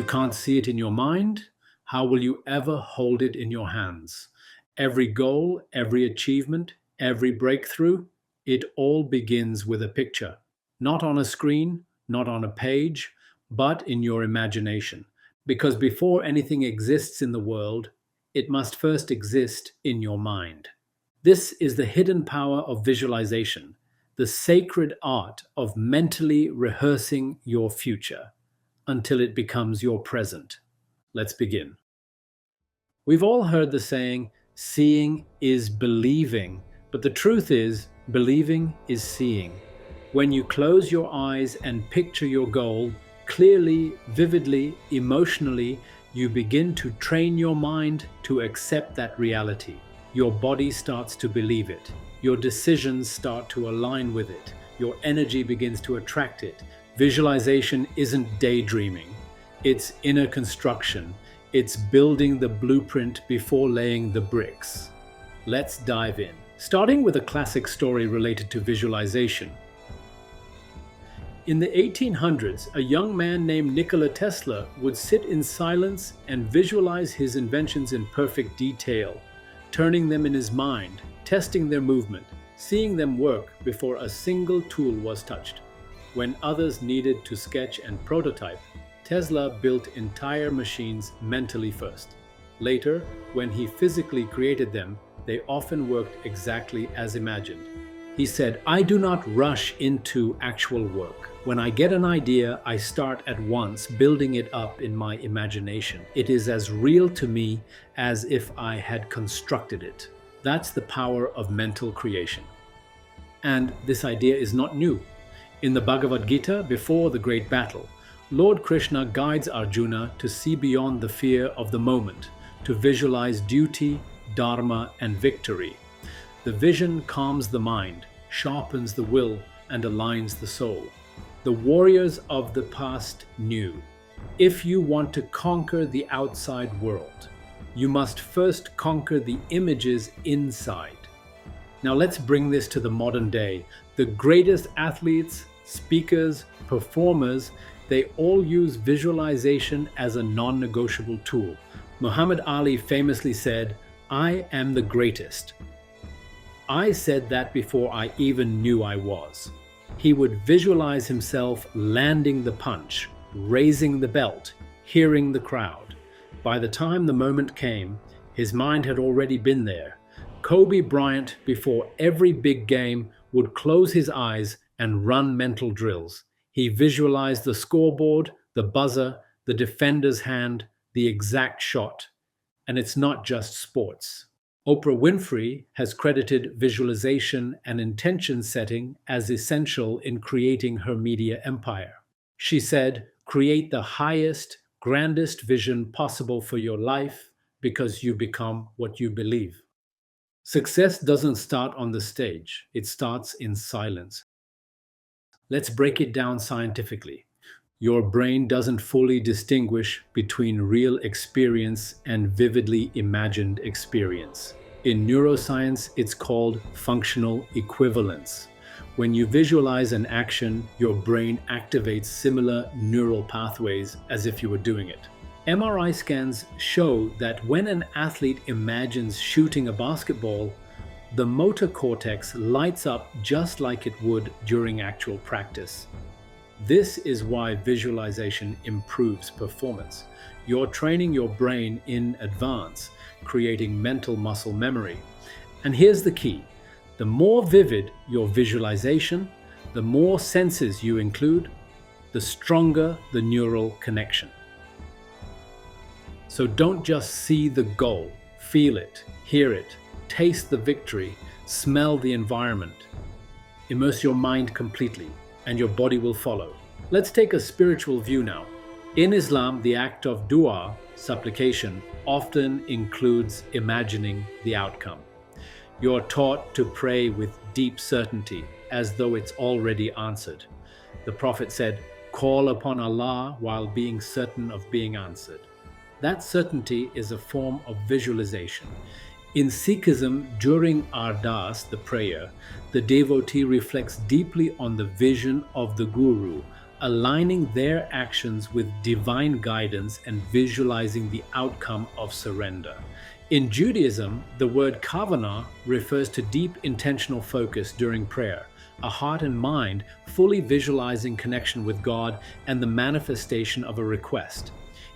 can't see it in your mind, how will you ever hold it in your hands? Every goal, every achievement, every breakthrough, it all begins with a picture. Not on a screen, not on a page, but in your imagination. Because before anything exists in the world, it must first exist in your mind. This is the hidden power of visualization, the sacred art of mentally rehearsing your future until it becomes your present. Let's begin. We've all heard the saying, seeing is believing, but the truth is, believing is seeing. When you close your eyes and picture your goal, clearly, vividly, emotionally, you begin to train your mind to accept that reality. Your body starts to believe it. Your decisions start to align with it. Your energy begins to attract it. Visualization isn't daydreaming. It's inner construction. It's building the blueprint before laying the bricks. Let's dive in. Starting with a classic story related to visualization. In the 1800s, a young man named Nikola Tesla would sit in silence and visualize his inventions in perfect detail, turning them in his mind, testing their movement, seeing them work before a single tool was touched. When others needed to sketch and prototype, Tesla built entire machines mentally first. Later, when he physically created them, they often worked exactly as imagined. He said, "I do not rush into actual work. When I get an idea, I start at once building it up in my imagination. It is as real to me as if I had constructed it." That's the power of mental creation. And this idea is not new. In the Bhagavad Gita, before the great battle, Lord Krishna guides Arjuna to see beyond the fear of the moment, to visualize duty, dharma, and victory. The vision calms the mind, sharpens the will, and aligns the soul. The warriors of the past knew, if you want to conquer the outside world, you must first conquer the images inside. Now let's bring this to the modern day. The greatest athletes, speakers, performers, they all use visualization as a non-negotiable tool. Muhammad Ali famously said, "I am the greatest." I said that before I even knew I was. He would visualize himself landing the punch, raising the belt, hearing the crowd. By the time the moment came, his mind had already been there. Kobe Bryant, before every big game, would close his eyes and run mental drills. He visualized the scoreboard, the buzzer, the defender's hand, the exact shot. And it's not just sports. Oprah Winfrey has credited visualization and intention setting as essential in creating her media empire. She said, "Create the highest, grandest vision possible for your life because you become what you believe." Success doesn't start on the stage, it starts in silence. Let's break it down scientifically. Your brain doesn't fully distinguish between real experience and vividly imagined experience. In neuroscience, it's called functional equivalence. When you visualize an action, your brain activates similar neural pathways as if you were doing it. MRI scans show that when an athlete imagines shooting a basketball, the motor cortex lights up just like it would during actual practice. This is why visualization improves performance. You're training your brain in advance, creating mental muscle memory. And here's the key. The more vivid your visualization, the more senses you include, the stronger the neural connection. So don't just see the goal, feel it, hear it, taste the victory, smell the environment. Immerse your mind completely, and your body will follow. Let's take a spiritual view now. In Islam, the act of dua, supplication, often includes imagining the outcome. You're taught to pray with deep certainty, as though it's already answered. The Prophet said, "Call upon Allah while being certain of being answered." That certainty is a form of visualization. In Sikhism, during Ardas, the prayer, the devotee reflects deeply on the vision of the Guru, aligning their actions with divine guidance and visualizing the outcome of surrender. In Judaism, the word kavanah refers to deep intentional focus during prayer, a heart and mind fully visualizing connection with God and the manifestation of a request.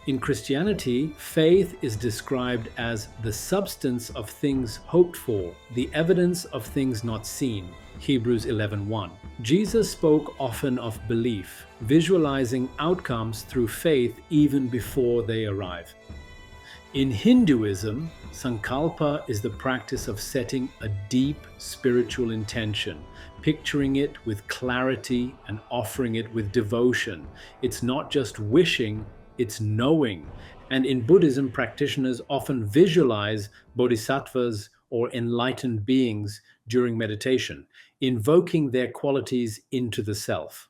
In Christianity, faith is described as the substance of things hoped for, the evidence of things not seen. Hebrews 11:1. Jesus spoke often of belief, visualizing outcomes through faith even before they arrive. In Hinduism, Sankalpa is the practice of setting a deep spiritual intention, picturing it with clarity and offering it with devotion. It's not just wishing, it's knowing. And in Buddhism, practitioners often visualize bodhisattvas or enlightened beings during meditation, invoking their qualities into the self.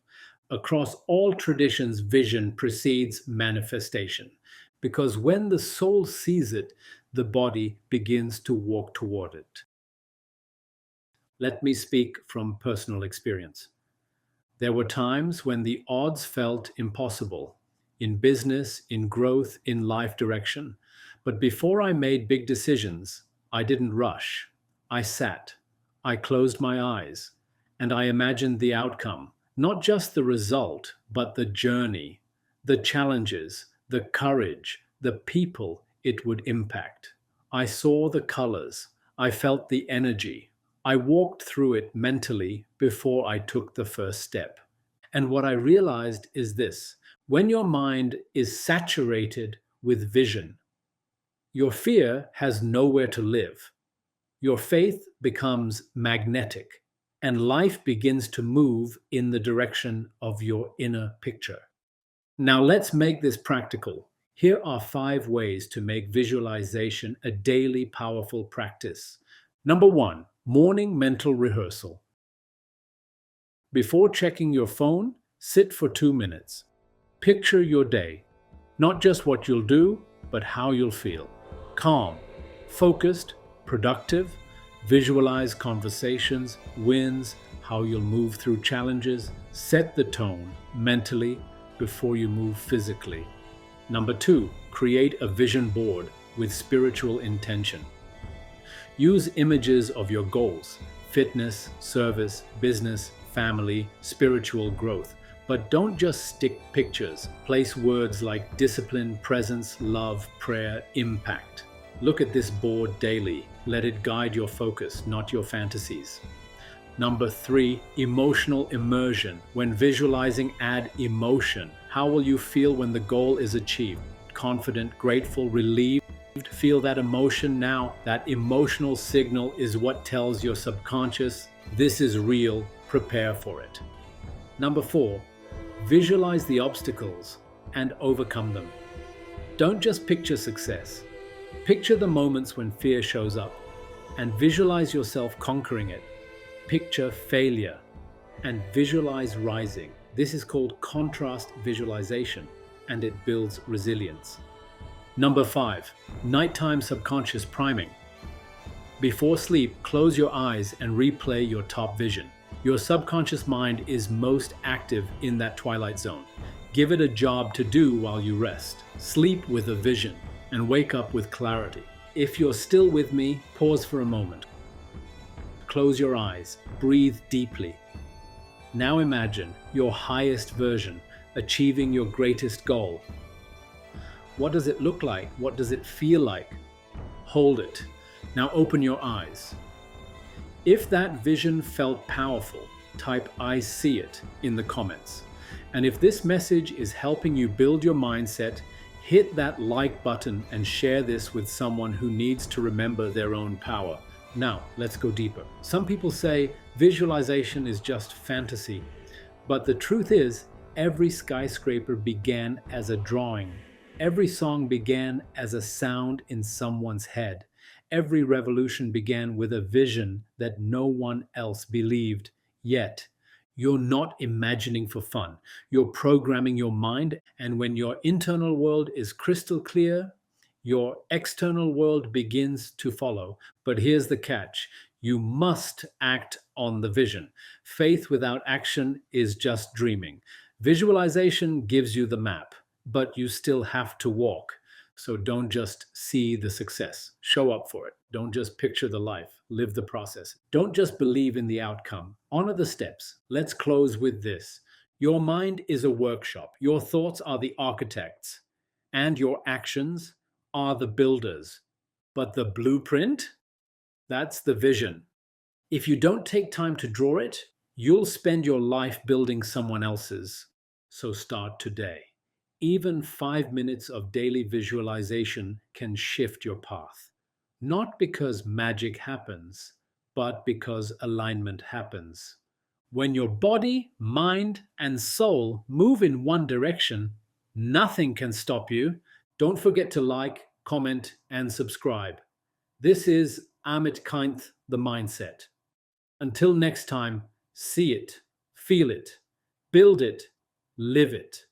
Across all traditions, vision precedes manifestation, because when the soul sees it, the body begins to walk toward it. Let me speak from personal experience. There were times when the odds felt impossible in business, in growth, in life direction. But before I made big decisions, I didn't rush. I sat, I closed my eyes, and I imagined the outcome, not just the result, but the journey, the challenges, the courage, the people it would impact. I saw the colors, I felt the energy. I walked through it mentally before I took the first step. And what I realized is this: when your mind is saturated with vision, your fear has nowhere to live. Your faith becomes magnetic, and life begins to move in the direction of your inner picture. Now, let's make this practical. Here are 5 ways to make visualization a daily powerful practice. Number 1, morning mental rehearsal. Before checking your phone, sit for 2 minutes. Picture your day, not just what you'll do, but how you'll feel. Calm, focused, productive. Visualize conversations, wins, how you'll move through challenges. Set the tone mentally before you move physically. Number 2, create a vision board with spiritual intention. Use images of your goals: fitness, service, business, family, spiritual growth. But don't just stick pictures. Place words like discipline, presence, love, prayer, impact. Look at this board daily. Let it guide your focus, not your fantasies. Number 3, emotional immersion. When visualizing, add emotion. How will you feel when the goal is achieved? Confident, grateful, relieved? Feel that emotion now. That emotional signal is what tells your subconscious, this is real, prepare for it. Number 4, visualize the obstacles and overcome them. Don't just picture success. Picture the moments when fear shows up and visualize yourself conquering it. Picture failure and visualize rising. This is called contrast visualization, and it builds resilience. Number 5, nighttime subconscious priming. Before sleep, close your eyes and replay your top vision. Your subconscious mind is most active in that twilight zone. Give it a job to do while you rest. Sleep with a vision and wake up with clarity. If you're still with me, pause for a moment. Close your eyes, breathe deeply. Now imagine your highest version achieving your greatest goal. What does it look like? What does it feel like? Hold it. Now open your eyes. If that vision felt powerful, type "I see it" in the comments. And if this message is helping you build your mindset, hit that like button and share this with someone who needs to remember their own power. Now, let's go deeper. Some people say visualization is just fantasy, but the truth is, every skyscraper began as a drawing. Every song began as a sound in someone's head. Every revolution began with a vision that no one else believed. Yet, you're not imagining for fun. You're programming your mind, and when your internal world is crystal clear, your external world begins to follow. But here's the catch: you must act on the vision. Faith without action is just dreaming. Visualization gives you the map, but you still have to walk. So don't just see the success, show up for it. Don't just picture the life, live the process. Don't just believe in the outcome, honor the steps. Let's close with this. Your mind is a workshop, your thoughts are the architects, and your actions are the builders. But the blueprint, that's the vision. If you don't take time to draw it, you'll spend your life building someone else's. So start today. Even 5 minutes of daily visualization can shift your path. Not because magic happens, but because alignment happens. When your body, mind, and soul move in one direction, nothing can stop you. Don't forget to like, comment, and subscribe. This is Amit Kainth, The Mindset. Until next time, see it, feel it, build it, live it.